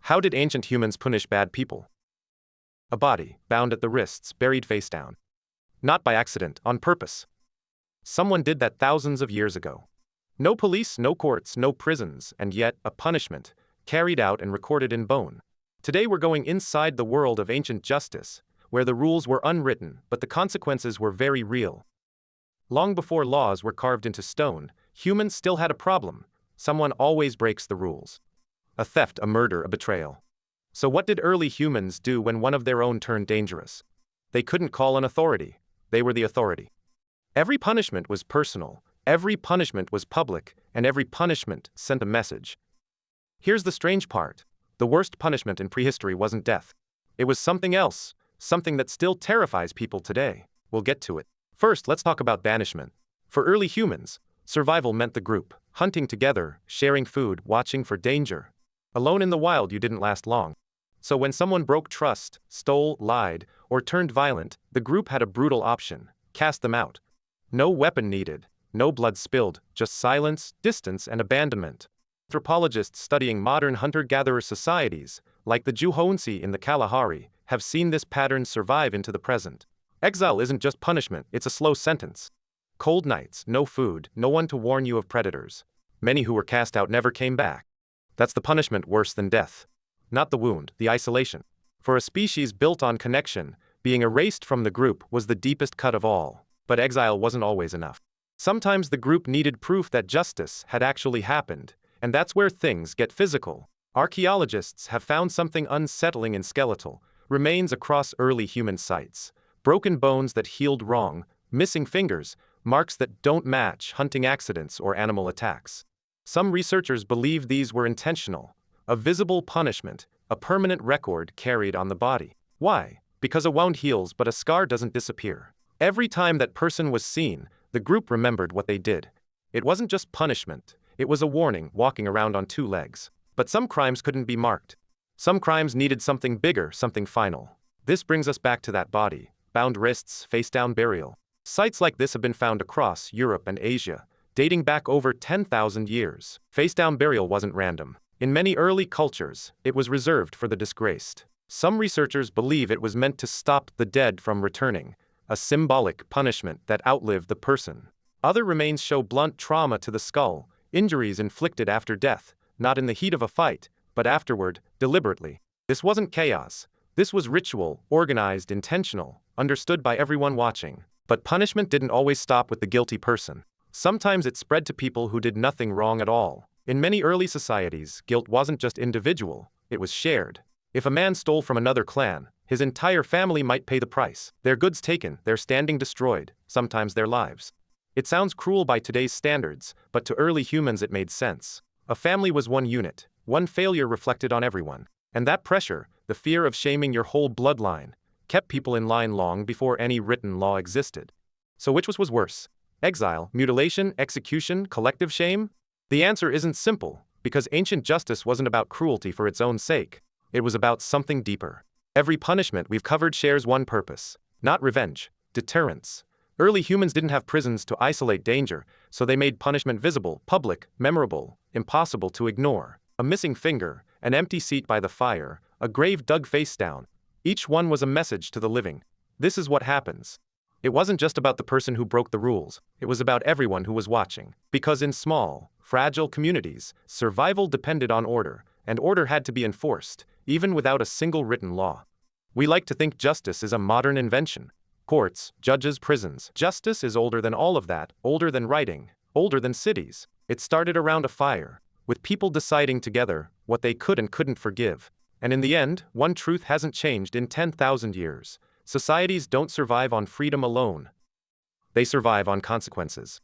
How did ancient humans punish bad people? A body, bound at the wrists, buried face down. Not by accident, on purpose. Someone did that thousands of years ago. No police, no courts, no prisons, and yet, a punishment, carried out and recorded in bone. Today we're going inside the world of ancient justice, where the rules were unwritten, but the consequences were very real. Long before laws were carved into stone, humans still had a problem. Someone always breaks the rules. A theft, a murder, a betrayal. So what did early humans do when one of their own turned dangerous? They couldn't call an authority. They were the authority. Every punishment was personal, every punishment was public, and every punishment sent a message. Here's the strange part. The worst punishment in prehistory wasn't death. It was something else, something that still terrifies people today. We'll get to it. First, let's talk about banishment. For early humans, survival meant the group, hunting together, sharing food, watching for danger. Alone in the wild, you didn't last long. So when someone broke trust, stole, lied, or turned violent, the group had a brutal option: cast them out. No weapon needed, no blood spilled, just silence, distance, and abandonment. Anthropologists studying modern hunter-gatherer societies, like the Juhounsi in the Kalahari, have seen this pattern survive into the present. Exile isn't just punishment, it's a slow sentence. Cold nights, no food, no one to warn you of predators. Many who were cast out never came back. That's the punishment worse than death. Not the wound, the isolation. For a species built on connection, being erased from the group was the deepest cut of all. But exile wasn't always enough. Sometimes the group needed proof that justice had actually happened, and that's where things get physical. Archaeologists have found something unsettling in skeletal remains across early human sites. Broken bones that healed wrong, missing fingers, marks that don't match hunting accidents or animal attacks. Some researchers believe these were intentional, a visible punishment, a permanent record carried on the body. Why? Because a wound heals but a scar doesn't disappear. Every time that person was seen, the group remembered what they did. It wasn't just punishment, it was a warning, walking around on two legs. But some crimes couldn't be marked. Some crimes needed something bigger, something final. This brings us back to that body. Bound wrists, face-down burial. Sites like this have been found across Europe and Asia, dating back over 10,000 years. Face-down burial wasn't random. In many early cultures, it was reserved for the disgraced. Some researchers believe it was meant to stop the dead from returning, a symbolic punishment that outlived the person. Other remains show blunt trauma to the skull, injuries inflicted after death, not in the heat of a fight, but afterward, deliberately. This wasn't chaos. This was ritual, organized, intentional, understood by everyone watching. But punishment didn't always stop with the guilty person. Sometimes it spread to people who did nothing wrong at all. In many early societies, guilt wasn't just individual, it was shared. If a man stole from another clan, his entire family might pay the price. Their goods taken, their standing destroyed, sometimes their lives. It sounds cruel by today's standards, but to early humans it made sense. A family was one unit, one failure reflected on everyone. And that pressure, the fear of shaming your whole bloodline, kept people in line long before any written law existed. So which was worse? Exile, mutilation, execution, collective shame? The answer isn't simple, because ancient justice wasn't about cruelty for its own sake. It was about something deeper. Every punishment we've covered shares one purpose: not revenge, deterrence. Early humans didn't have prisons to isolate danger, so they made punishment visible, public, memorable, impossible to ignore. A missing finger, an empty seat by the fire, a grave dug face down. Each one was a message to the living. This is what happens. It wasn't just about the person who broke the rules, it was about everyone who was watching. Because in small, fragile communities, survival depended on order, and order had to be enforced, even without a single written law. We like to think justice is a modern invention. Courts, judges, prisons. Justice is older than all of that, older than writing, older than cities. It started around a fire, with people deciding together what they could and couldn't forgive. And in the end, one truth hasn't changed in 10,000 years. Societies don't survive on freedom alone. They survive on consequences.